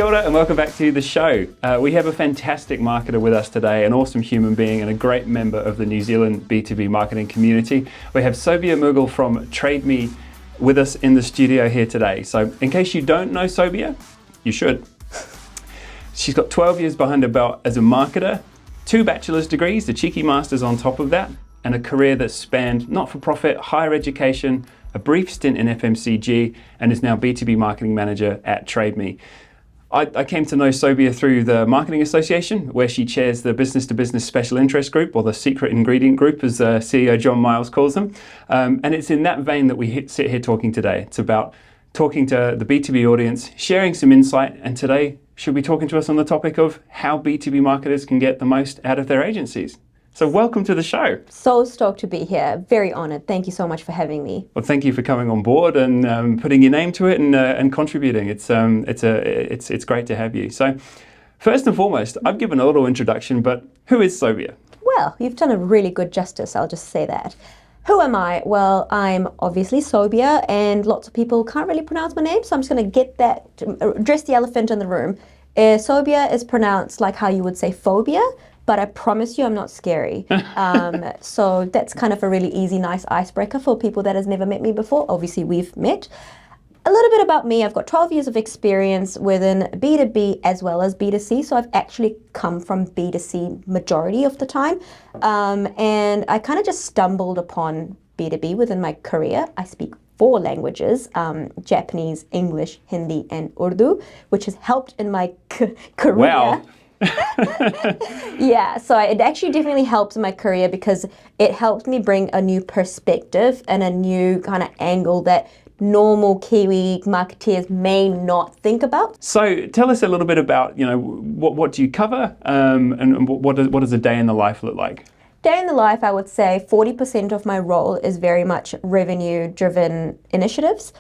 Kia ora and welcome back to the show. We have a fantastic marketer with us today, an awesome human being and a great member of the New Zealand B2B marketing community. We have Sobia Mughal from Trade Me with us in the studio here today. So in case you don't know Sobia, you should. She's got 12 years behind her belt as a marketer, 2 bachelor's degrees, the cheeky masters on top of that, and a career that's spanned not-for-profit, higher education, a brief stint in FMCG, and is now B2B Marketing Manager at Trade Me. I came to know Sobia through the Marketing Association, where she chairs the Business-to-Business Special Interest Group, or the Secret Ingredient Group, as CEO John Miles calls them. And it's in that vein that we sit here talking today. It's about talking to the B2B audience, sharing some insight, and today she'll be talking to us on the topic of how B2B marketers can get the most out of their agencies. So welcome to the show. So stoked to be here. Very honored. Thank you so much for having me. Well, thank you for coming on board and putting your name to it and contributing. It's great to have you. So first and foremost, I've given a little introduction, but who is Sobia? Well, you've done a really good justice. I'll just say that. Who am I? Well, I'm obviously Sobia, and lots of people can't really pronounce my name, so I'm just going to address the elephant in the room. Sobia is pronounced like how you would say phobia, but I promise you I'm not scary. So that's kind of a really easy, nice icebreaker for people that has never met me before. Obviously, we've met. A little bit about me. I've got 12 years of experience within B2B as well as B2C. So I've actually come from B2C majority of the time. And I kind of just stumbled upon B2B within my career. I speak 4 languages, Japanese, English, Hindi, and Urdu, which has helped in my career. Wow. Yeah, so it actually definitely helps in my career because it helped me bring a new perspective and a new kind of angle that normal Kiwi marketeers may not think about. So tell us a little bit about, what do you cover and what does a day in the life look like? Day in the life, I would say 40% of my role is very much revenue-driven initiatives,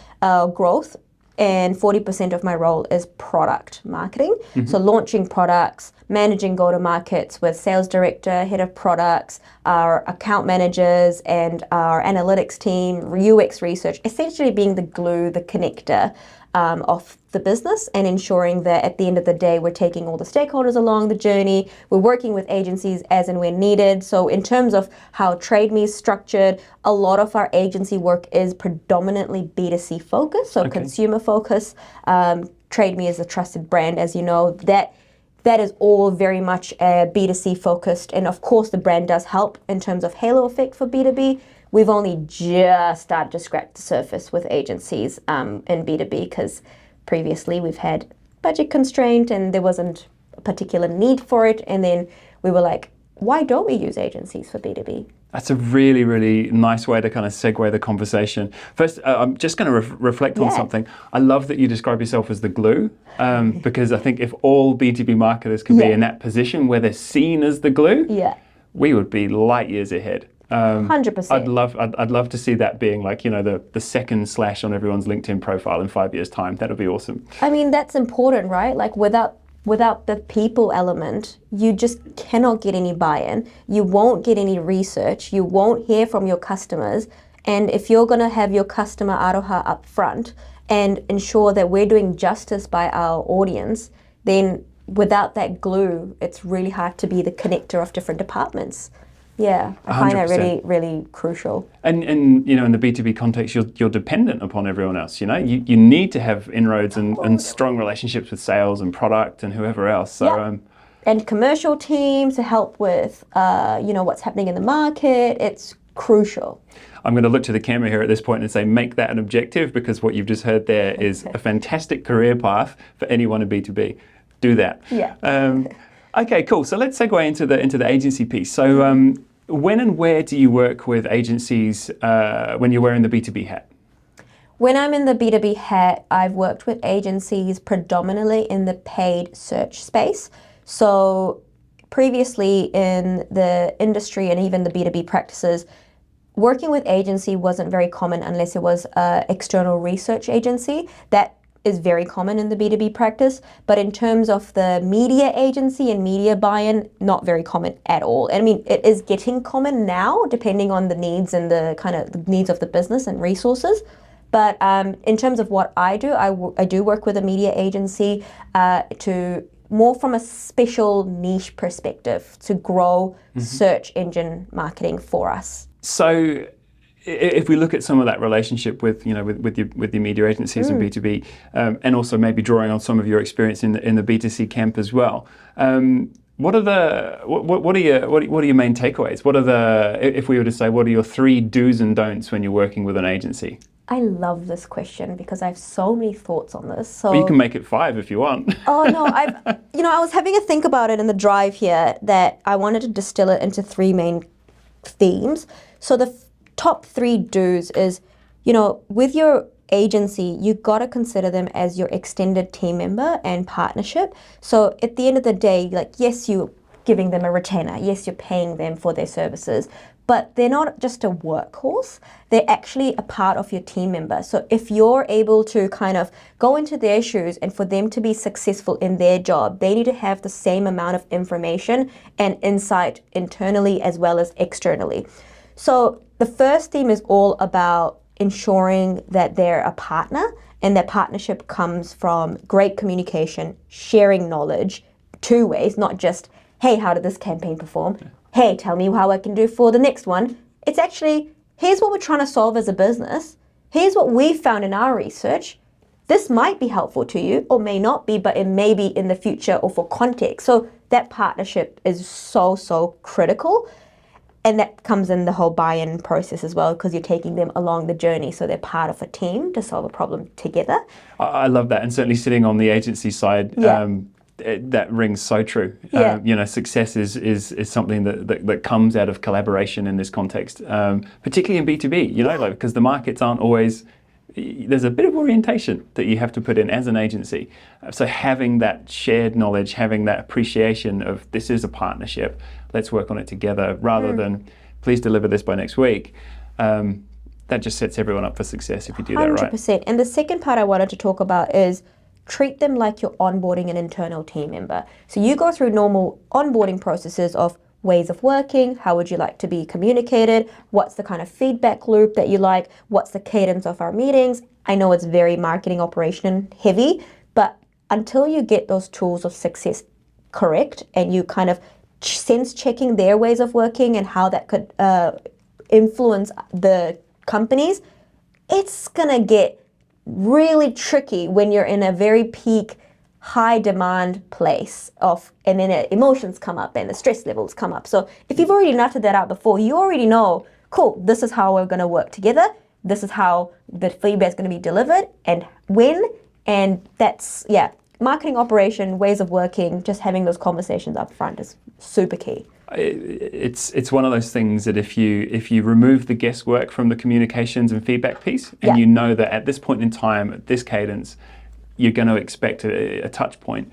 growth, and 40% of my role is product marketing. Mm-hmm. So launching products, managing go-to-markets with sales director, head of products, our account managers, and our analytics team, UX research, essentially being the glue, the connector of the business and ensuring that at the end of the day, we're taking all the stakeholders along the journey. We're working with agencies as and when needed. So in terms of how Trade Me is structured, a lot of our agency work is predominantly B2C focused, so consumer focused. Trade Me is a trusted brand, as you know. That is all very much B2C focused. And of course, the brand does help in terms of halo effect for B2B. We've only just started to scratch the surface with agencies in B2B because previously we've had budget constraint and there wasn't a particular need for it. And then we were like, why don't we use agencies for B2B? That's a really, really nice way to kind of segue the conversation. First, I'm just going to reflect on something. I love that you describe yourself as the glue because I think if all B2B marketers could be in that position where they're seen as the glue, we would be light years ahead. 100%. I'd love to see that being like, the second slash on everyone's LinkedIn profile in 5 years' time. That would be awesome. I mean, that's important, right? Like without the people element, you just cannot get any buy-in. You won't get any research. You won't hear from your customers. And if you're going to have your customer aroha up front and ensure that we're doing justice by our audience, then without that glue, it's really hard to be the connector of different departments. Yeah, I find that really, really crucial. And in the B2B context, you're dependent upon everyone else. You need to have inroads and strong relationships with sales and product and whoever else. So, and commercial teams to help with, what's happening in the market. It's crucial. I'm going to look to the camera here at this point and say, make that an objective, because what you've just heard there is a fantastic career path for anyone in B2B. Do that. Yeah. Okay, cool. So let's segue into the agency piece. So when and where do you work with agencies when you're wearing the B2B hat? When I'm in the B2B hat, I've worked with agencies predominantly in the paid search space. So previously in the industry and even the B2B practices, working with agency wasn't very common unless it was an external research agency. That is very common in the B2B practice, but in terms of the media agency and media buy-in, not very common at all. I mean, it is getting common now, depending on the needs and the kind of the needs of the business and resources, But in terms of what I do, I do work with a media agency to more from a special niche perspective to grow search engine marketing for us. So if we look at some of that relationship with your media agencies and B2B, and also maybe drawing on some of your experience in the B2C camp as well, what are your main takeaways? If we were to say, what are your 3 do's and don'ts when you're working with an agency? I love this question because I have so many thoughts on this. So well, you can make it 5 if you want. Oh no, I was having a think about it in the drive here that I wanted to distill it into 3 main themes. So the top 3 do's is, with your agency, you got to consider them as your extended team member and partnership. So at the end of the day, yes, you're giving them a retainer. Yes, you're paying them for their services. But they're not just a workhorse, they're actually a part of your team member. So if you're able to kind of go into their shoes and for them to be successful in their job, they need to have the same amount of information and insight internally as well as externally. So the first theme is all about ensuring that they're a partner, and that partnership comes from great communication, sharing knowledge 2 ways, not just, hey, how did this campaign perform? Hey, tell me how I can do for the next one. It's actually, here's what we're trying to solve as a business. Here's what we found in our research. This might be helpful to you or may not be, but it may be in the future or for context. So that partnership is so critical. And that comes in the whole buy-in process as well, because you're taking them along the journey. So they're part of a team to solve a problem together. I love that. And certainly sitting on the agency side, that rings so true. Yeah. Success is something that comes out of collaboration in this context, particularly in B2B, because the markets aren't always, there's a bit of orientation that you have to put in as an agency. So having that shared knowledge, having that appreciation of this is a partnership, let's work on it together rather than please deliver this by next week. That just sets everyone up for success if you do that right. 100%. And the second part I wanted to talk about is treat them like you're onboarding an internal team member. So you go through normal onboarding processes of ways of working, how would you like to be communicated, what's the kind of feedback loop that you like, what's the cadence of our meetings. I know it's very marketing operation heavy, but until you get those tools of success correct and you kind of sense checking their ways of working and how that could influence the companies, it's gonna get really tricky when you're in a very peak high demand place and then emotions come up and the stress levels come up. So if you've already nutted that out before, you already know, cool, this is how we're going to work together. This is how the feedback is going to be delivered and when. And that's, marketing operation, ways of working, just having those conversations up front is super key. It's one of those things that if you remove the guesswork from the communications and feedback piece, and you know that at this point in time, at this cadence, you're going to expect a touch point,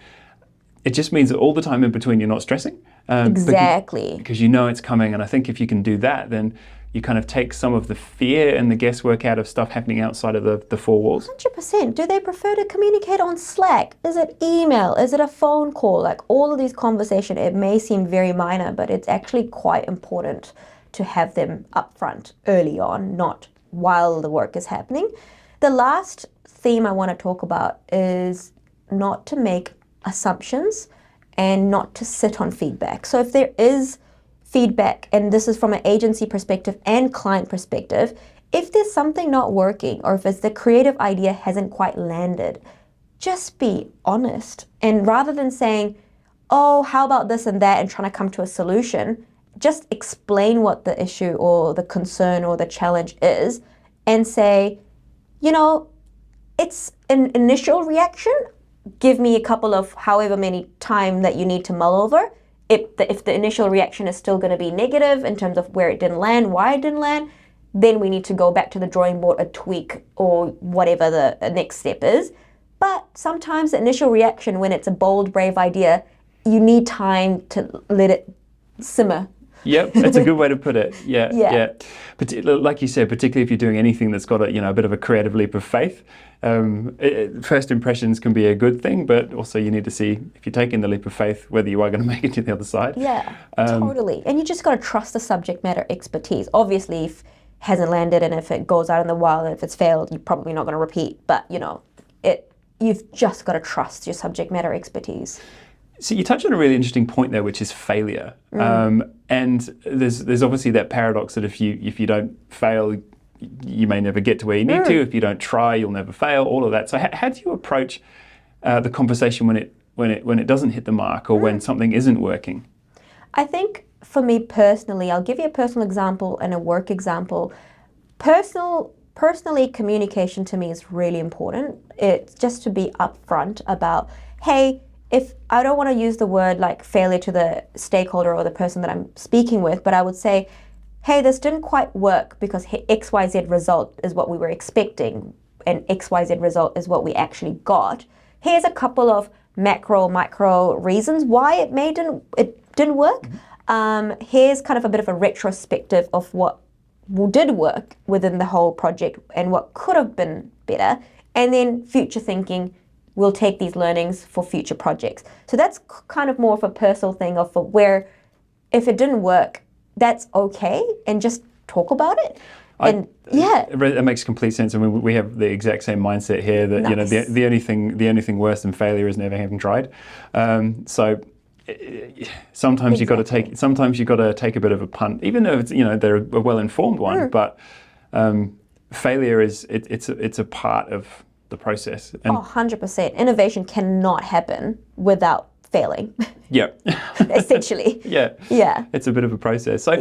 it just means that all the time in between you're not stressing. Exactly. Because you know it's coming, and I think if you can do that, then you kind of take some of the fear and the guesswork out of stuff happening outside of the 4 walls. 100%. Do they prefer to communicate on Slack? Is it email? Is it a phone call? Like all of these conversations, it may seem very minor, but it's actually quite important to have them upfront early on, not while the work is happening. The last theme I want to talk about is not to make assumptions and not to sit on feedback. So if there is feedback, and this is from an agency perspective and client perspective, if there's something not working or if it's the creative idea hasn't quite landed, just be honest. And rather than saying, oh, how about this and that and trying to come to a solution, just explain what the issue or the concern or the challenge is and say, it's an initial reaction. Give me a couple of however many time that you need to mull over. If the initial reaction is still going to be negative in terms of where it didn't land, why it didn't land, then we need to go back to the drawing board, a tweak or whatever the next step is. But sometimes the initial reaction, when it's a bold, brave idea, you need time to let it simmer. Yep, that's a good way to put it. Yeah. Like you said, particularly if you're doing anything that's got a bit of a creative leap of faith, first impressions can be a good thing, but also you need to see if you're taking the leap of faith whether you are going to make it to the other side. Yeah, totally. And you just got to trust the subject matter expertise. Obviously, if hasn't landed, and if it goes out in the wild and if it's failed, you're probably not going to repeat. But you've just got to trust your subject matter expertise. So you touched on a really interesting point there, which is failure. And there's obviously that paradox that if you don't fail, you may never get to where you need to. If you don't try, you'll never fail. All of that. So how do you approach the conversation when it doesn't hit the mark, or when something isn't working? I think for me personally, I'll give you a personal example and a work example. Personally, communication to me is really important. It's just to be upfront about, hey, if I don't want to use the word like failure to the stakeholder or the person that I'm speaking with, but I would say, hey, this didn't quite work because XYZ result is what we were expecting and XYZ result is what we actually got. Here's a couple of micro reasons why it didn't work. Here's kind of a bit of a retrospective of what did work within the whole project and what could have been better. And then future thinking, we'll take these learnings for future projects. So that's kind of more of a personal thing of where if it didn't work, that's okay, and just talk about it. It makes complete sense. I mean, we have the exact same mindset here that Nice. the only thing worse than failure is never having tried. So sometimes you've got to take a bit of a punt, even though it's they're a well-informed one. But failure it's a part of the process. And 100%. Innovation cannot happen without failing. Yeah. Essentially. Yeah. Yeah. It's a bit of a process. So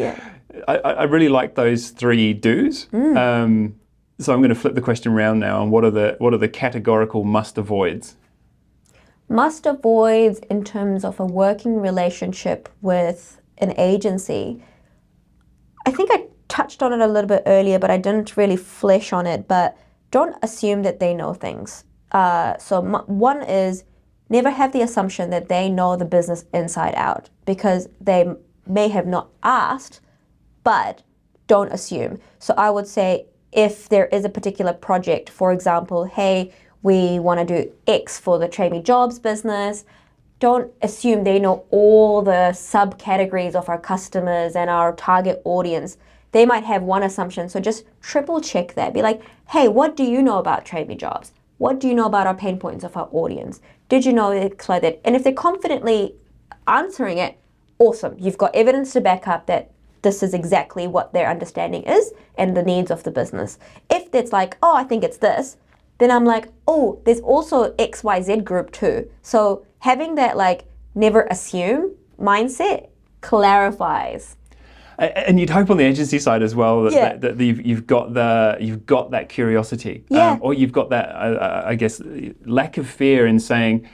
I really like those 3 do's. So I'm going to flip the question around now. And what are the categorical must-avoids? Must-avoids in terms of a working relationship with an agency. I think I touched on it a little bit earlier, but I didn't really flesh on it. But don't assume that they know things. One is never have the assumption that they know the business inside out, because they may have not asked, but don't assume. So I would say if there is a particular project, for example, hey, we want to do X for the Trade Me Jobs business, don't assume they know all the subcategories of our customers and our target audience. They might have one assumption, so just triple check that. Be like, hey, what do you know about Trade Me Jobs? What do you know about our pain points of our audience? Did you know it's like that? And if they're confidently answering it, awesome. You've got evidence to back up that this is exactly what their understanding is and the needs of the business. If it's like, oh, I think it's this, then I'm like, oh, there's also XYZ group too. So having that never assume mindset clarifies. And you'd hope on the agency side as well that you've got that curiosity, or you've got that I guess lack of fear in saying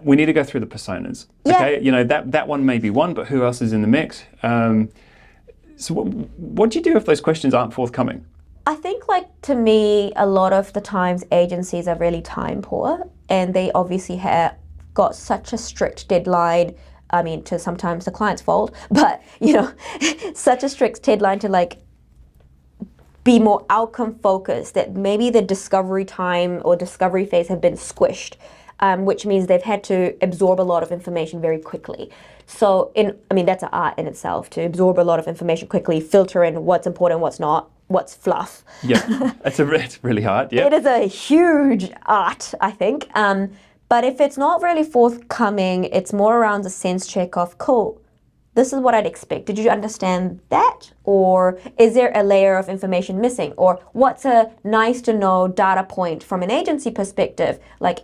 we need to go through the personas. Okay, that one may be one, but who else is in the mix? So what do you do if those questions aren't forthcoming? I think to me, a lot of the times agencies are really time poor, and they obviously have got such a strict deadline. I mean, to sometimes the client's fault, but such a strict deadline to be more outcome focused, that maybe the discovery time or discovery phase have been squished, which means they've had to absorb a lot of information very quickly. So that's an art in itself, to absorb a lot of information quickly, filter in what's important, what's not, what's fluff. Yeah, it's really hard. Yeah, it is a huge art, I think. But if it's not really forthcoming, it's more around the sense check of, cool, this is what I'd expect. Did you understand that? Or is there a layer of information missing? Or what's a nice to know data point from an agency perspective?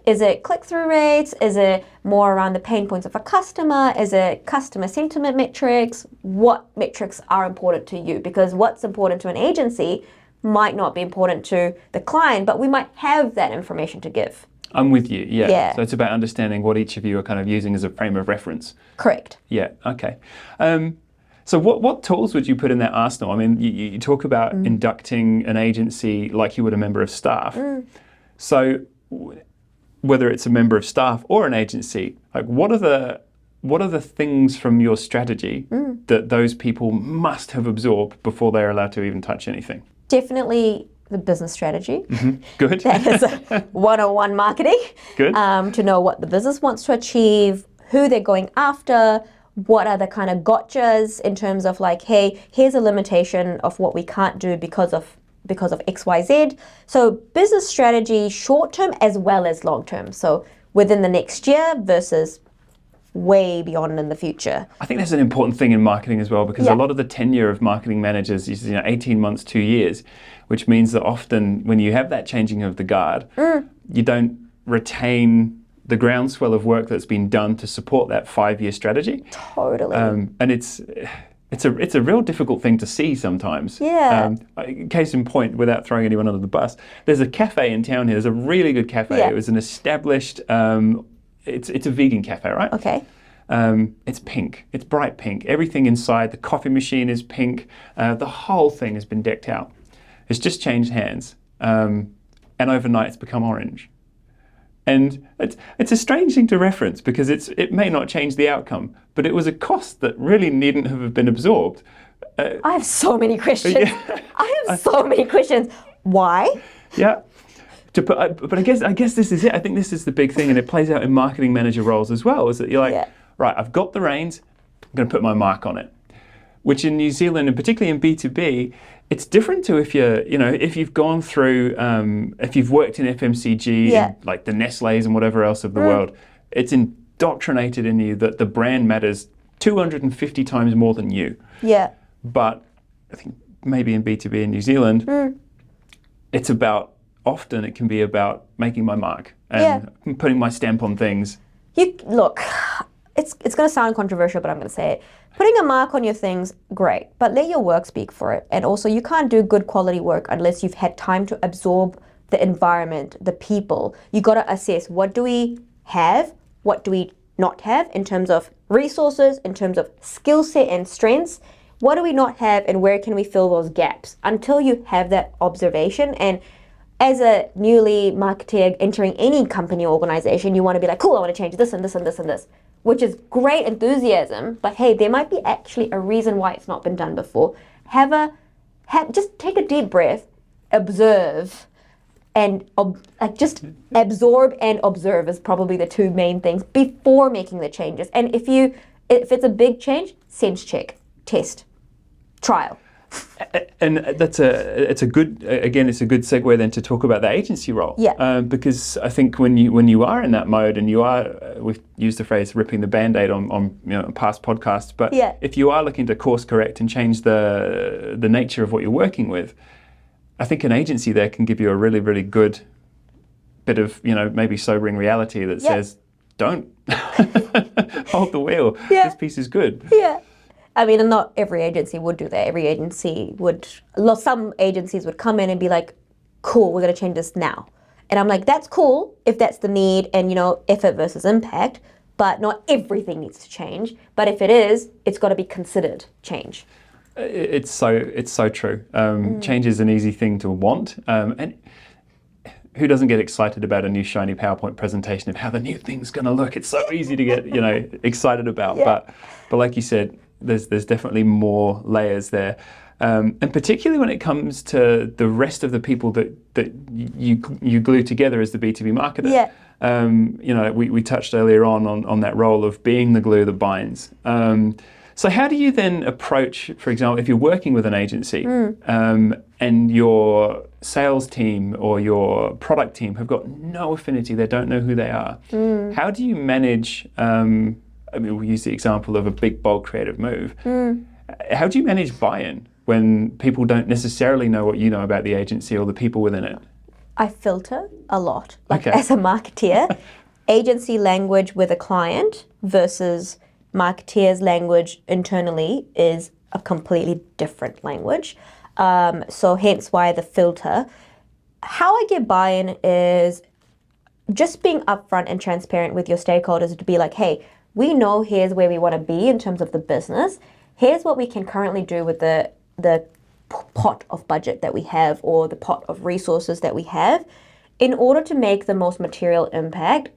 Is it click-through rates? Is it more around the pain points of a customer? Is it customer sentiment metrics? What metrics are important to you? Because what's important to an agency might not be important to the client, but we might have that information to give. I'm with you, yeah. So it's about understanding what each of you are kind of using as a frame of reference. Correct. Yeah, okay. So what tools would you put in that arsenal? I mean, you talk about inducting an agency like you would a member of staff. So whether it's a member of staff or an agency, what are the things from your strategy that those people must have absorbed before they're allowed to even touch anything? Definitely the business strategy. Good. That is 101 marketing. Good. To know what the business wants to achieve, who they're going after, what are the kind of gotchas in terms of like, hey, here's a limitation of what we can't do because of XYZ. So business strategy, short term as well as long term. So within the next year versus way beyond in the future. I think that's an important thing in marketing as well, because a lot of the tenure of marketing managers is 18 months, 2 years, which means that often when you have that changing of the guard, you don't retain the groundswell of work that's been done to support that 5-year strategy. Totally. And it's a real difficult thing to see sometimes. Yeah. Case in point, without throwing anyone under the bus, there's a cafe in town here. There's a really good cafe. Yeah. It was an established, it's a vegan cafe, right? Okay. It's pink. It's bright pink. Everything inside, the coffee machine is pink. The whole thing has been decked out. It's just changed hands. And overnight it's become orange. And it's a strange thing to reference because it may not change the outcome, but it was a cost that really needn't have been absorbed. I have so many questions. Yeah. I have so many questions. Why? Yeah. But I guess this is it. I think this is the big thing, and it plays out in marketing manager roles as well, is that you're like, right, I've got the reins, I'm going to put my mark on it. Which in New Zealand, and particularly in B2B, it's different to if you've gone through, if you've worked in FMCG, and like the Nestle's and whatever else of the world, it's indoctrinated in you that the brand matters 250 times more than you. Yeah. But I think maybe in B2B in New Zealand, it's about, often it can be about making my mark and putting my stamp on things. Look, it's going to sound controversial, but I'm going to say it. Putting a mark on your things, great, but let your work speak for it. And also, you can't do good quality work unless you've had time to absorb the environment, the people. You got to assess, what do we have, what do we not have in terms of resources, in terms of skill set and strengths. What do we not have, and where can we fill those gaps? Until you have that observation, and as a newly marketer entering any company or organization, you want to be like, cool, I want to change this and this and this and this, which is great enthusiasm, but hey, there might be actually a reason why it's not been done before. Just take a deep breath, observe, and just absorb and observe is probably the two main things before making the changes. And if it's a big change, sense check, test, trial. And it's a good segue then to talk about the agency role. Yeah. Because I think when you are in that mode, and you are, we've used the phrase ripping the Band-Aid on past podcasts, but if you are looking to course correct and change the nature of what you're working with, I think an agency there can give you a really, really good bit of, maybe sobering reality that says, don't hold the wheel. This piece is good. Yeah. I mean, and not every agency would do that. Every agency some agencies would come in and be like, cool, we're going to change this now. And I'm like, that's cool if that's the need and, effort versus impact, but not everything needs to change. But if it is, it's got to be considered change. It's so true. Change is an easy thing to want. And who doesn't get excited about a new shiny PowerPoint presentation of how the new thing's going to look? It's so easy to get, excited about. But like you said, there's definitely more layers there, and particularly when it comes to the rest of the people that you glue together as the B2B marketer. We touched earlier on that role of being the glue that binds. So how do you then approach, for example, if you're working with an agency and your sales team or your product team have got no affinity, they don't know who they are, how do you manage we'll use the example of a big, bold, creative move. How do you manage buy-in when people don't necessarily know what you know about the agency or the people within it? I filter a lot. As a marketeer, agency language with a client versus marketeer's language internally is a completely different language. So hence why the filter. How I get buy-in is just being upfront and transparent with your stakeholders to be like, hey, we know here's where we want to be in terms of the business. Here's what we can currently do with the pot of budget that we have or the pot of resources that we have. In order to make the most material impact,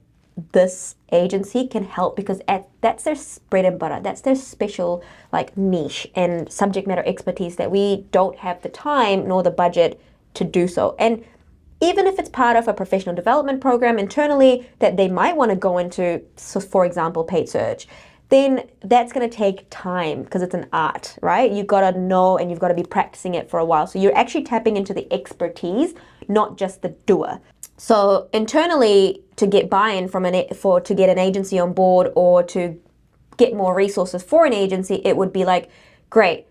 this agency can help because that's their bread and butter. That's their special niche and subject matter expertise that we don't have the time nor the budget to do so. And even if it's part of a professional development program internally that they might want to go into, so for example, paid search, then that's going to take time because it's an art, right? You've got to know and you've got to be practicing it for a while. So you're actually tapping into the expertise, not just the doer. So internally, to get buy-in to get an agency on board or to get more resources for an agency, it would be like, great,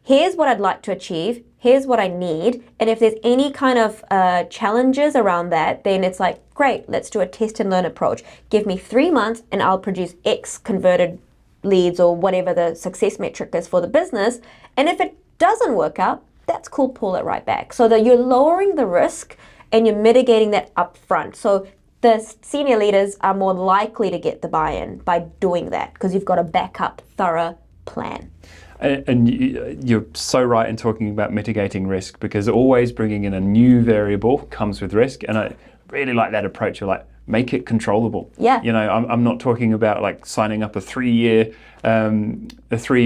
here's what I'd like to achieve, here's what I need, and if there's any kind of challenges around that, then it's like, great, let's do a test and learn approach. Give me 3 months and I'll produce X converted leads or whatever the success metric is for the business. And if it doesn't work out, that's cool, pull it right back. So that you're lowering the risk and you're mitigating that upfront. So the senior leaders are more likely to get the buy-in by doing that because you've got a backup, thorough plan. And you're so right in talking about mitigating risk, because always bringing in a new variable comes with risk. And I really like that approach. You're like, make it controllable. Yeah. You know, I'm not talking about like signing up a 3-year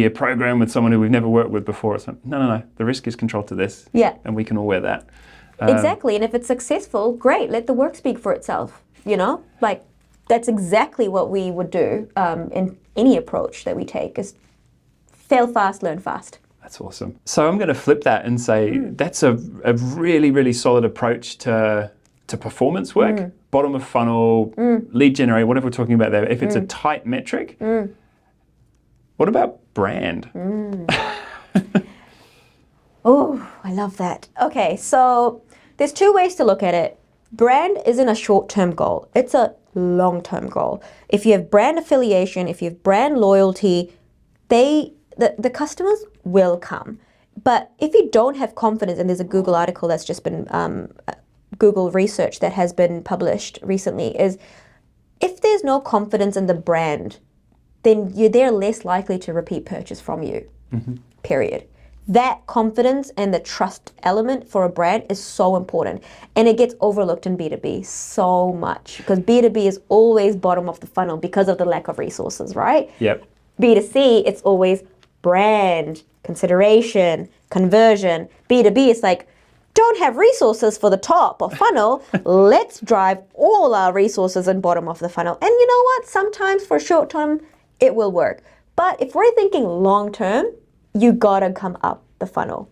program with someone who we've never worked with before. It's like, no. The risk is controlled to this. Yeah. And we can all wear that. Exactly. And if it's successful, great. Let the work speak for itself. You know, like that's exactly what we would do in any approach that we take is fail fast, learn fast. That's awesome. So I'm going to flip that and say that's a really, really solid approach to performance work, bottom of funnel, lead generate, whatever we're talking about there. If it's a tight metric, what about brand? Oh, I love that. Okay, so there's 2 ways to look at it. Brand isn't a short-term goal. It's a long-term goal. If you have brand affiliation, if you have brand loyalty, the customers will come. But if you don't have confidence, and there's a Google article that's just been, Google research that has been published recently, is if there's no confidence in the brand, then they're less likely to repeat purchase from you, period. That confidence and the trust element for a brand is so important. And it gets overlooked in B2B so much because B2B is always bottom of the funnel because of the lack of resources, right? Yep. B2C, it's always brand, consideration, conversion. B2B is like, don't have resources for the top of funnel. Let's drive all our resources in bottom of the funnel. And you know what? Sometimes for short term, it will work. But if we're thinking long term, you gotta come up the funnel.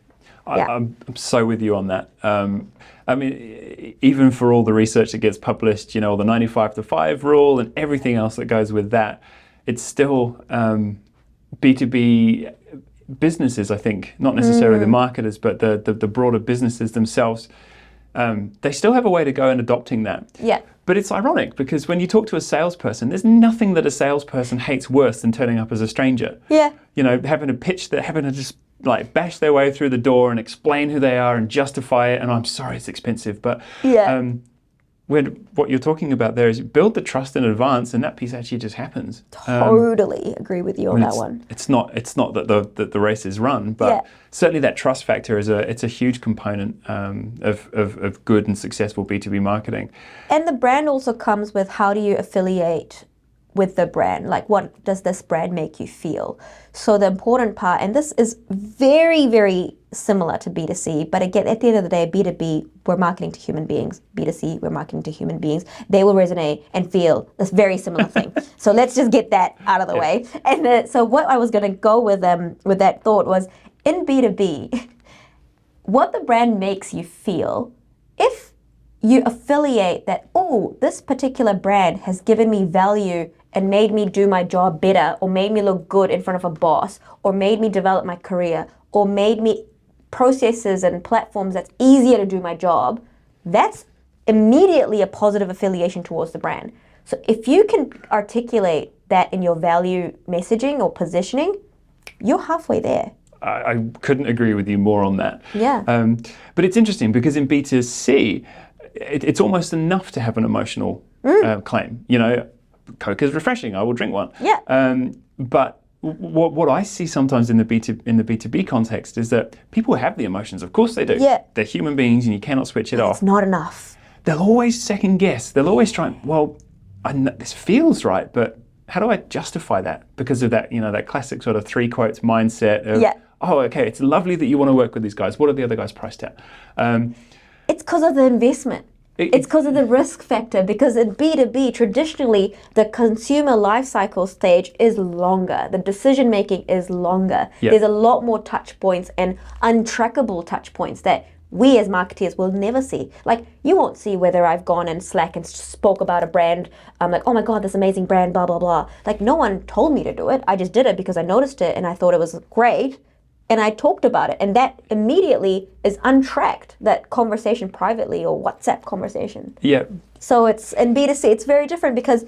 Yeah. I'm so with you on that. I mean, even for all the research that gets published, you know, the 95-5 rule and everything else that goes with that, it's still B2B businesses, I think, not necessarily the marketers, but the broader businesses themselves, they still have a way to go in adopting that. Yeah. But it's ironic because when you talk to a salesperson, there's nothing that a salesperson hates worse than turning up as a stranger. Yeah. You know, having to pitch that, having to just like bash their way through the door and explain who they are and justify it. And I'm sorry, it's expensive, but what you're talking about there is build the trust in advance, and that piece actually just happens. Totally agree with you on that one. It's not that the race is run, but certainly that trust factor is a huge component of good and successful B2B marketing. And the brand also comes with how do you affiliate with the brand? Like, what does this brand make you feel? So the important part, and this is very, very similar to B2C, but again, at the end of the day, B2B, we're marketing to human beings. B2C, we're marketing to human beings. They will resonate and feel this very similar thing. So let's just get that out of the way. And so what I was going to go with that thought was, in B2B, what the brand makes you feel, if you affiliate that, oh, this particular brand has given me value and made me do my job better, or made me look good in front of a boss, or made me develop my career, or made me processes and platforms that's easier to do my job, that's immediately a positive affiliation towards the brand. So if you can articulate that in your value messaging or positioning, you're halfway there. I couldn't agree with you more on that. Yeah. But it's interesting because in B2C, it's almost enough to have an emotional claim. You know, Coke is refreshing, I will drink one. Yeah. But what I see sometimes in the B2B context is that people have the emotions. Of course they do. Yeah. They're human beings and you cannot switch it off. It's not enough. They'll always second guess. They'll always try, well, I know this feels right, but how do I justify that? Because of that, you know, that classic sort of 3 quotes mindset of, oh, okay, it's lovely that you want to work with these guys. What are the other guys priced at? It's because of the investment. It's because of the risk factor, because in B2B, traditionally, the consumer life cycle stage is longer. The decision making is longer. Yep. There's a lot more touch points and untrackable touch points that we as marketeers will never see. Like, you won't see whether I've gone in Slack and spoke about a brand. I'm like, oh my God, this amazing brand, blah, blah, blah. Like, no one told me to do it. I just did it because I noticed it and I thought it was great. And I talked about it, and that immediately is untracked, that conversation privately or WhatsApp conversation. Yeah. So it's in B2C, it's very different because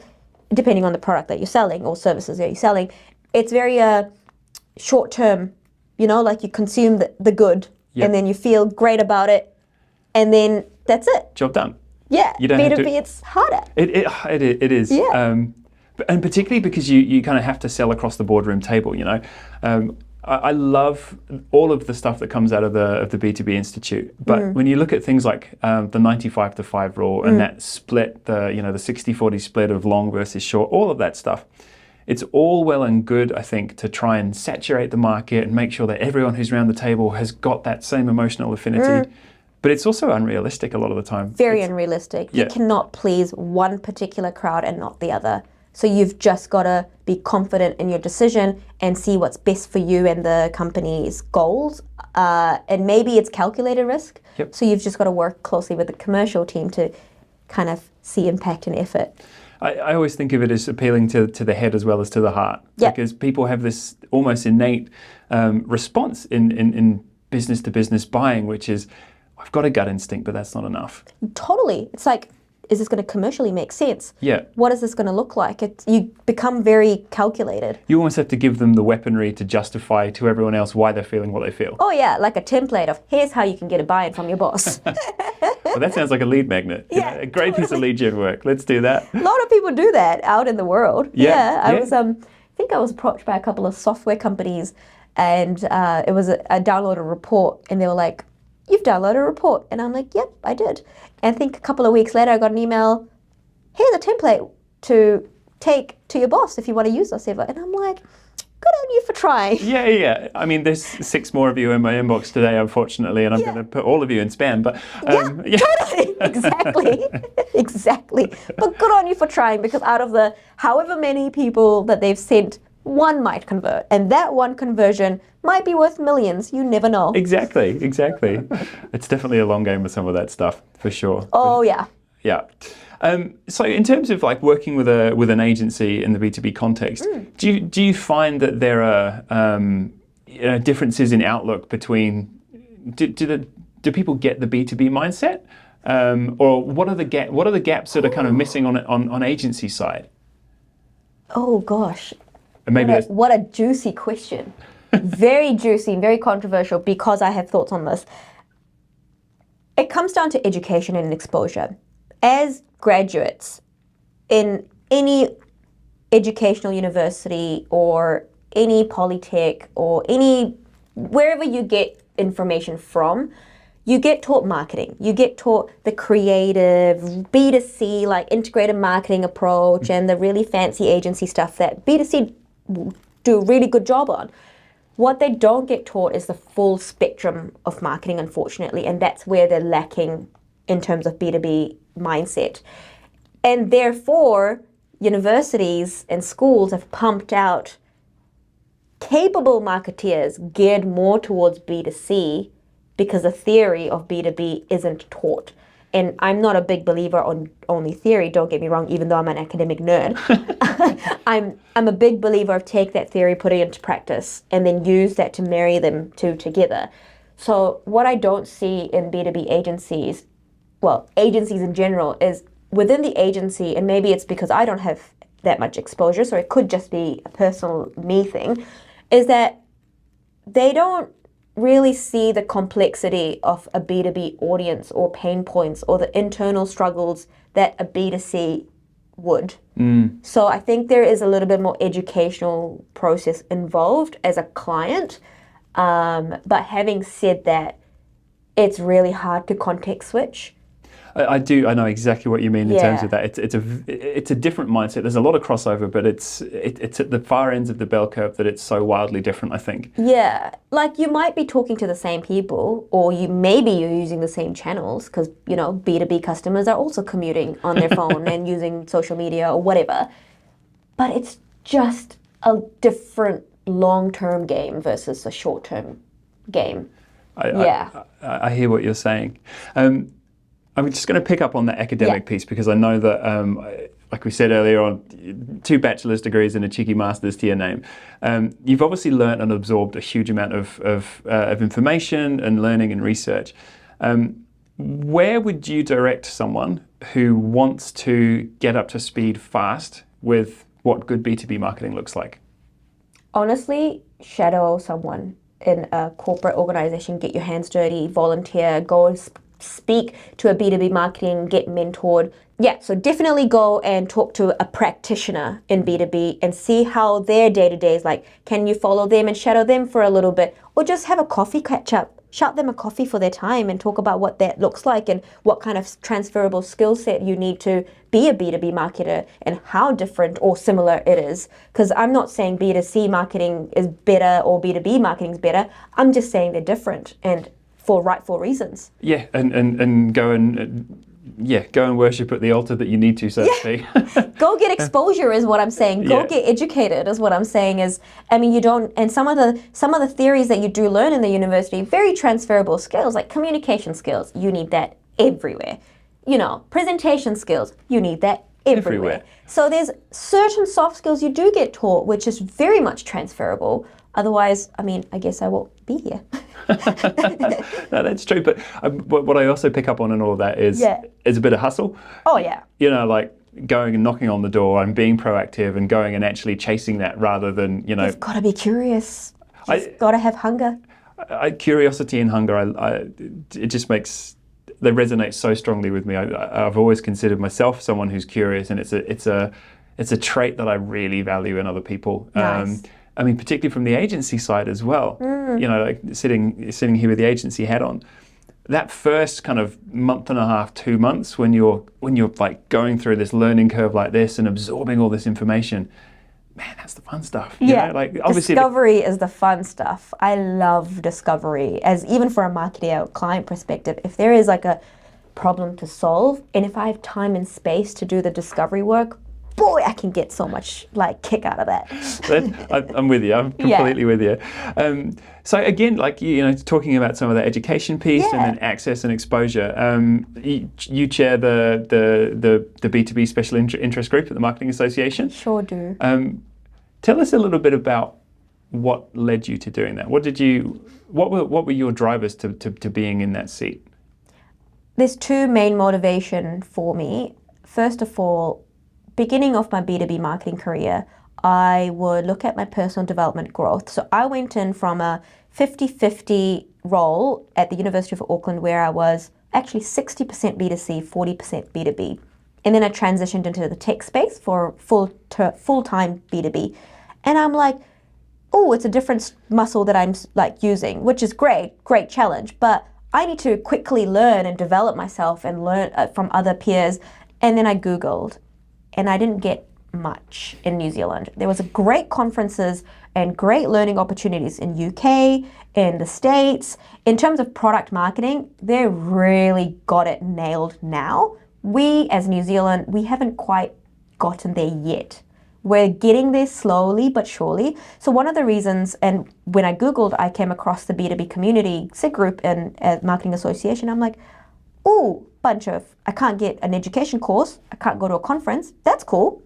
depending on the product that you're selling or services that you're selling, it's very short term, like you consume the good and then you feel great about it and then that's it. Job done. Yeah, You don't B2B, it's harder. It is. Yeah. And particularly because you kind of have to sell across the boardroom table, I love all of the stuff that comes out of the B2B Institute, but when you look at things like the 95-5 rule and that split, the 60-40 split of long versus short, all of that stuff, it's all well and good, I think, to try and saturate the market and make sure that everyone who's around the table has got that same emotional affinity. But it's also unrealistic a lot of the time. Very unrealistic. You cannot please one particular crowd and not the other. So you've just got to be confident in your decision and see what's best for you and the company's goals. And maybe it's calculated risk. Yep. So you've just got to work closely with the commercial team to kind of see impact and effort. I always think of it as appealing to the head as well as to the heart. Yep. Because people have this almost innate response in business-to-business buying, which is, I've got a gut instinct, but that's not enough. Totally. It's like, is this going to commercially make sense? Yeah. What is this going to look like? You become very calculated. You almost have to give them the weaponry to justify to everyone else why they're feeling what they feel. Oh yeah, like a template of here's how you can get a buy-in from your boss. Well, that sounds like a lead magnet. Yeah, A great piece of lead gen work. Let's do that. A lot of people do that out in the world. Yeah. I was I think I was approached by a couple of software companies, and it was I downloaded a report, and they were like, "You've downloaded a report," and I'm like, "Yep, I did." And I think a couple of weeks later, I got an email, here's a template to take to your boss if you want to use this ever. And I'm like, good on you for trying. Yeah. I mean, there's 6 more of you in my inbox today, unfortunately, and I'm going to put all of you in spam. But Totally. Exactly. But good on you for trying, because out of the however many people that they've sent, one might convert. And that one conversion might be worth millions. You never know. Exactly. It's definitely a long game with some of that stuff, for sure. Oh, yeah. Yeah. So in terms of like working with an agency in the B2B context, do you find that there are differences in outlook between do people get the B2B mindset, or what are the gaps that are kind of missing on agency side? Oh gosh. And maybe what a juicy question. Very juicy, very controversial, because I have thoughts on this. It comes down to education and exposure. As graduates in any educational university or any polytech or wherever you get information from, you get taught marketing. You get taught the creative B2C, like integrated marketing approach and the really fancy agency stuff that B2C do a really good job on. What they don't get taught is the full spectrum of marketing, unfortunately, and that's where they're lacking in terms of B2B mindset. And therefore, universities and schools have pumped out capable marketeers geared more towards B2C because the theory of B2B isn't taught. And I'm not a big believer on only theory, don't get me wrong, even though I'm an academic nerd. I'm a big believer of take that theory, put it into practice, and then use that to marry them two together. So what I don't see in B2B agencies, well, agencies in general, is within the agency, and maybe it's because I don't have that much exposure, so it could just be a personal me thing, is that they don't really see the complexity of a B2B audience or pain points or the internal struggles that a B2C would. So I think there is a little bit more educational process involved as a client. But having said that, it's really hard to context switch. I do. I know exactly what you mean in Yeah. terms of that. It's a different mindset. There's a lot of crossover, but it's at the far ends of the bell curve that it's so wildly different, I think. Yeah, like you might be talking to the same people, or maybe you're using the same channels because B2B customers are also commuting on their phone and using social media or whatever. But it's just a different long-term game versus a short-term game. I hear what you're saying. I'm just going to pick up on the academic piece because I know that, like we said earlier on, 2 bachelor's degrees and a cheeky master's to your name. You've obviously learnt and absorbed a huge amount of information and learning and research. Where would you direct someone who wants to get up to speed fast with what good B2B marketing looks like? Honestly, shadow someone in a corporate organization, get your hands dirty, volunteer, go and speak to a B2B marketing, get mentored. Yeah, so definitely go and talk to a practitioner in B2B and see how their day-to-day is like. Can you follow them and shadow them for a little bit? Or just have a coffee catch up. Shout them a coffee for their time and talk about what that looks like and what kind of transferable skill set you need to be a B2B marketer and how different or similar it is. Because I'm not saying B2C marketing is better or B2B marketing is better. I'm just saying they're different and for rightful reasons. Yeah, and go and worship at the altar that you need to, so to speak. Go get exposure is what I'm saying. Go get educated is what I'm saying. You don't, and some of the theories that you do learn in the university, very transferable skills like communication skills. You need that everywhere. Presentation skills. You need that everywhere. So there's certain soft skills you do get taught, which is very much transferable. Otherwise, I guess I won't be here. No, that's true. But what I also pick up on in all of that is a bit of hustle. Oh, yeah. Like going and knocking on the door and being proactive and going and actually chasing that rather than, You've got to be curious. You've got to have hunger. Curiosity and hunger, it just they resonate so strongly with me. I've always considered myself someone who's curious, and it's a trait that I really value in other people. Nice. Particularly from the agency side as well. Like sitting here with the agency hat on. That first kind of month and a half, 2 months when you're like going through this learning curve like this and absorbing all this information, man, that's the fun stuff. Like obviously discovery is the fun stuff. I love discovery, as even for a marketer or client perspective. If there is like a problem to solve, and if I have time and space to do the discovery work, boy, I can get so much kick out of that. I'm with you. I'm completely with you. So again, talking about some of the education piece and then access and exposure. You chair the B2B Special Interest Group at the Marketing Association. Sure do. Tell us a little bit about what led you to doing that. What were your drivers to being in that seat? There's 2 main motivation for me. First of all, beginning of my B2B marketing career, I would look at my personal development growth. So I went in from a 50-50 role at the University of Auckland where I was actually 60% B2C, 40% B2B. And then I transitioned into the tech space for full-time B2B. And I'm like, oh, it's a different muscle that I'm using, which is great challenge. But I need to quickly learn and develop myself and learn from other peers. And then I Googled. And I didn't get much in New Zealand. There was great conferences and great learning opportunities in UK, in the States. In terms of product marketing, they really got it nailed now. We, as New Zealand, we haven't quite gotten there yet. We're getting there slowly but surely. So one of the reasons, and when I Googled, I came across the B2B community SIG group in Marketing Association. I'm like, oh, I can't get an education course, I can't go to a conference, that's cool.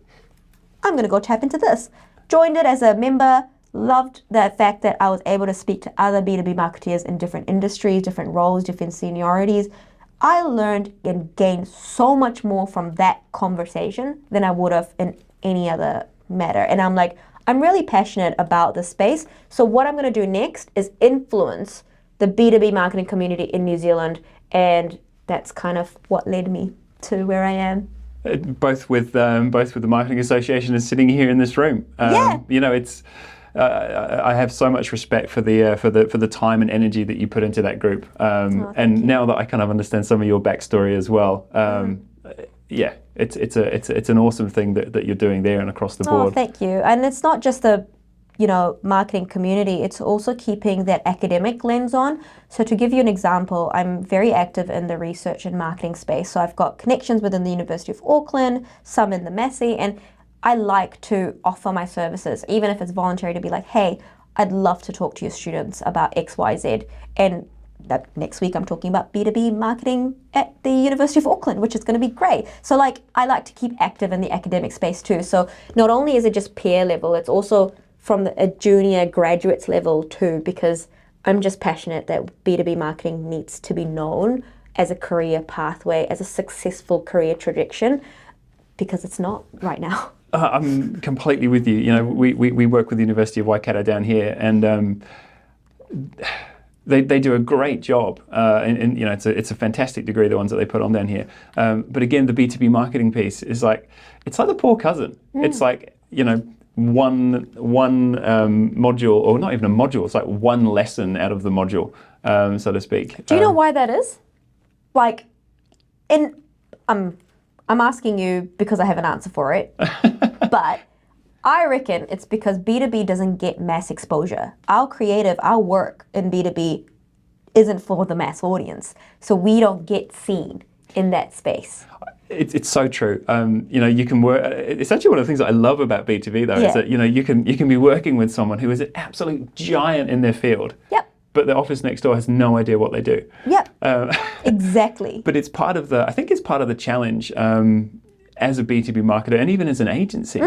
I'm going to go tap into this. Joined it as a member, loved the fact that I was able to speak to other B2B marketers in different industries, different roles, different seniorities. I learned and gained so much more from that conversation than I would have in any other matter. And I'm like, I'm really passionate about this space. So what I'm going to do next is influence the B2B marketing community in New Zealand, and that's kind of what led me to where I am. Both with the Marketing Association and sitting here in this room. I have so much respect for the time and energy that you put into that group. And now that I kind of understand some of your backstory as well, yeah, it's an awesome thing that you're doing there and across the board. Oh, thank you. And it's not just the marketing community, it's also keeping that academic lens on. So to give you an example, I'm very active in the research and marketing space. So I've got connections within the University of Auckland, some in the Massey, and I like to offer my services, even if it's voluntary, to be like, hey, I'd love to talk to your students about X, Y, Z. And that next week I'm talking about B2B marketing at the University of Auckland, which is going to be great. So I like to keep active in the academic space too. So not only is it just peer level, it's also from a junior graduates level too, because I'm just passionate that B2B marketing needs to be known as a career pathway, as a successful career trajectory, because it's not right now. I'm completely with you. We work with the University of Waikato down here, and they do a great job. And it's a fantastic degree, the ones that they put on down here. But again, the B2B marketing piece is it's like the poor cousin. It's like, one module, or not even a module, it's like one lesson out of the module, so to speak. Do you know why that is? I'm asking you because I have an answer for it, but I reckon it's because B2B doesn't get mass exposure. Our work in B2B isn't for the mass audience, so we don't get seen in that space. It's so true. You can work. It's actually one of the things that I love about B2B though, is that you can be working with someone who is an absolute giant in their field. Yep. But the office next door has no idea what they do. Yep. Exactly. But it's part of I think it's part of the challenge as a B2B marketer and even as an agency.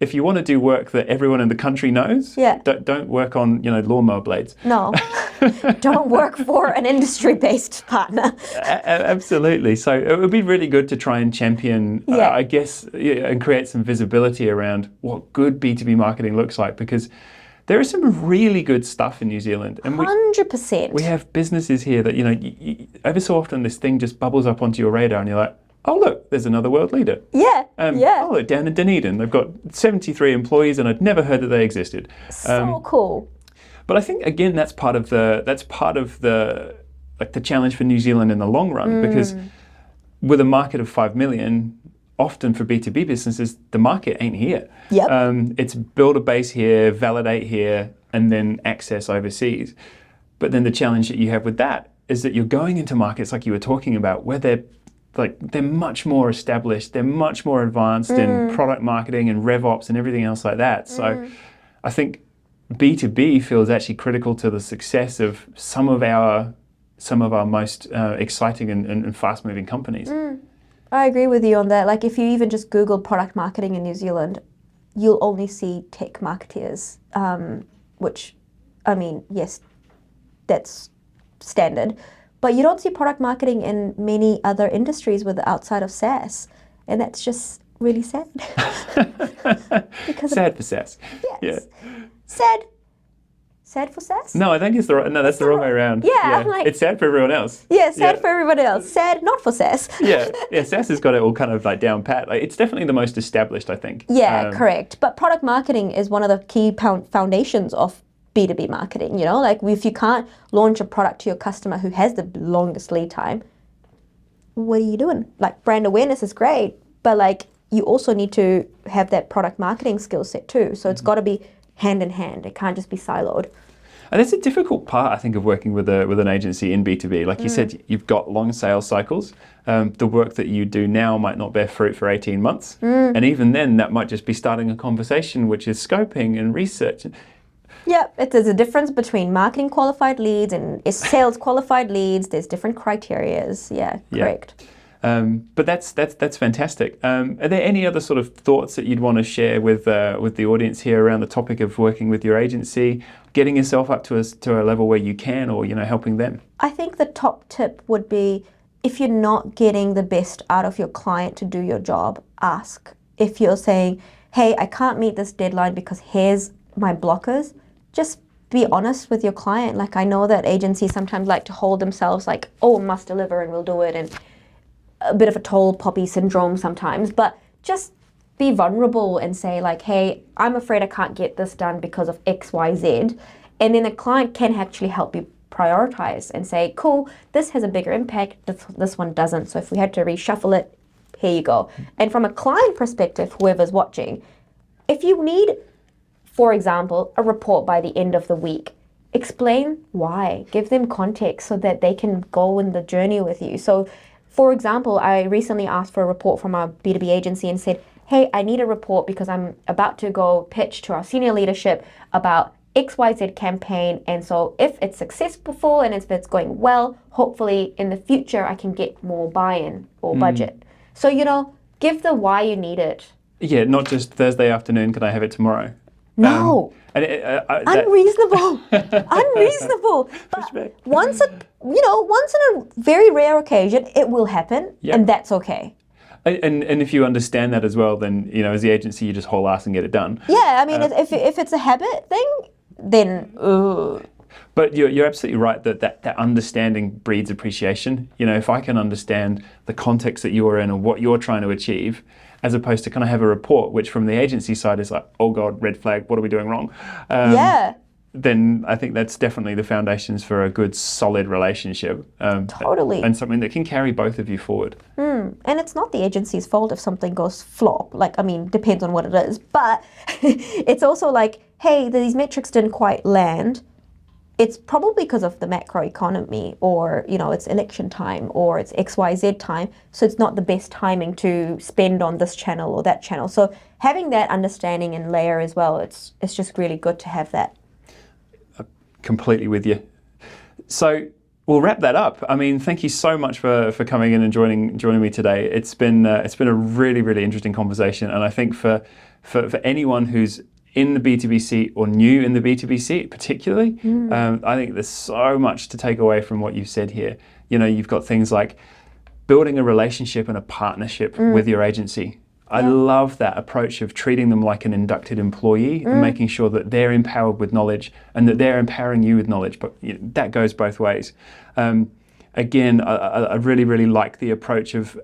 If you want to do work that everyone in the country knows, don't work on lawnmower blades. No, don't work for an industry-based partner. Absolutely. So it would be really good to try and champion, I guess, and create some visibility around what good B2B marketing looks like, because there is some really good stuff in New Zealand. And 100%. We have businesses here that, every so often this thing just bubbles up onto your radar and you're like, oh, look, there's another world leader. Yeah. Oh, look, down in Dunedin, they've got 73 employees and I'd never heard that they existed. So cool. But I think, again, that's part of the challenge for New Zealand in the long run, because with a market of 5 million, often for B2B businesses, the market ain't here. Yep. It's build a base here, validate here, and then access overseas. But then the challenge that you have with that is that you're going into markets like you were talking about, where they're much more established, they're much more advanced in product marketing and RevOps and everything else like that. So I think B2B feels actually critical to the success of some of our most exciting and fast-moving companies. I agree with you on that. If you even just Google product marketing in New Zealand, you'll only see tech marketeers, which, yes, that's standard. But you don't see product marketing in many other industries outside of SaaS. And that's just really sad. Sad for SaaS. Yes. Yeah. Sad for SaaS? No, I think that's the wrong way around. Yeah. It's sad for everyone else. Yeah, sad for everybody else. Sad not for SaaS. yeah, SaaS has got it all kind of down pat. It's definitely the most established, I think. Yeah, correct. But product marketing is one of the key foundations of B2B marketing, if you can't launch a product to your customer who has the longest lead time, what are you doing? Brand awareness is great, but you also need to have that product marketing skill set too. So it's got to be hand in hand. It can't just be siloed. And that's a difficult part, I think, of working with an agency in B2B. Like you said, you've got long sales cycles. The work that you do now might not bear fruit for 18 months. And even then, that might just be starting a conversation, which is scoping and research. Yeah, there's a difference between marketing qualified leads and sales qualified leads. There's different criterias. Yeah, correct. But that's fantastic. Are there any other sort of thoughts that you'd want to share with the audience here around the topic of working with your agency, getting yourself up to a level where you can, or helping them? I think the top tip would be, if you're not getting the best out of your client to do your job, ask. If you're saying, hey, I can't meet this deadline because here's my blockers, just be honest with your client. I know that agencies sometimes like to hold themselves must deliver and we'll do it, and a bit of a tall poppy syndrome sometimes, but just be vulnerable and say like, hey, I'm afraid I can't get this done because of X, Y, Z. And then the client can actually help you prioritize and say, cool, this has a bigger impact, this one doesn't. So if we had to reshuffle it, here you go. And from a client perspective, whoever's watching, if you need, for example, a report by the end of the week, explain why, give them context so that they can go in the journey with you. So for example, I recently asked for a report from our B2B agency and said, hey, I need a report because I'm about to go pitch to our senior leadership about XYZ campaign, and so if it's successful and if it's going well, hopefully in the future I can get more buy-in or budget. So, give the why you need it. Yeah, not just Thursday afternoon, can I have it tomorrow? No. Unreasonable. Unreasonable. But once in a very rare occasion, it will happen, and that's okay. And if you understand that as well, then, as the agency, you just haul ass and get it done. Yeah, I mean, if it's a habit thing, then... But you're absolutely right that understanding breeds appreciation. If I can understand the context that you're in and what you're trying to achieve, as opposed to kind of have a report, which from the agency side is like, oh God, red flag, what are we doing wrong? Then I think that's definitely the foundations for a good, solid relationship. Totally. And something that can carry both of you forward. And it's not the agency's fault if something goes flop. Depends on what it is. But it's also like, hey, these metrics didn't quite land. It's probably because of the macroeconomy, or, it's election time, or it's XYZ time. So it's not the best timing to spend on this channel or that channel. So having that understanding and layer as well, it's just really good to have that. Completely with you. So we'll wrap that up. I mean, thank you so much for coming in and joining me today. It's been a really, really interesting conversation, and I think for anyone who's in the B2B seat or new in the B2B seat particularly, I think there's so much to take away from what you've said here. You've got things like building a relationship and a partnership with your agency. I love that approach of treating them like an inducted employee and making sure that they're empowered with knowledge and that they're empowering you with knowledge. But that goes both ways. Again, I really, really like the approach of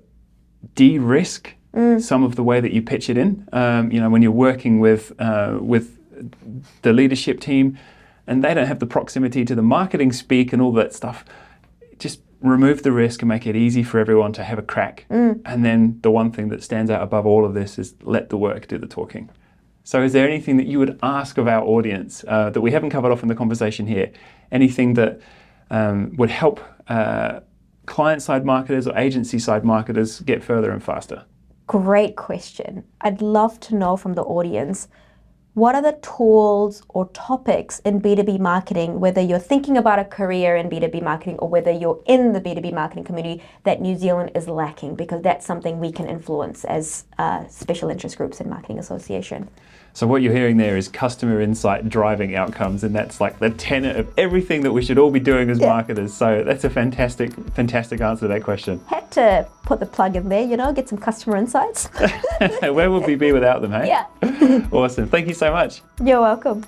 de-risk some of the way that you pitch it in. When you're working with the leadership team and they don't have the proximity to the marketing speak and all that stuff, just remove the risk and make it easy for everyone to have a crack. And then the one thing that stands out above all of this is let the work do the talking. So is there anything that you would ask of our audience that we haven't covered off in the conversation here? Anything that would help client-side marketers or agency-side marketers get further and faster? Great question. I'd love to know from the audience, what are the tools or topics in B2B marketing, whether you're thinking about a career in B2B marketing or whether you're in the B2B marketing community, that New Zealand is lacking? Because that's something we can influence as special interest groups in Marketing Association. So what you're hearing there is customer insight driving outcomes, and that's like the tenet of everything that we should all be doing as marketers. So that's a fantastic answer to that question. Had to put the plug in there, get some customer insights. Where would we be without them, hey? Yeah. Awesome. Thank you so much. You're welcome.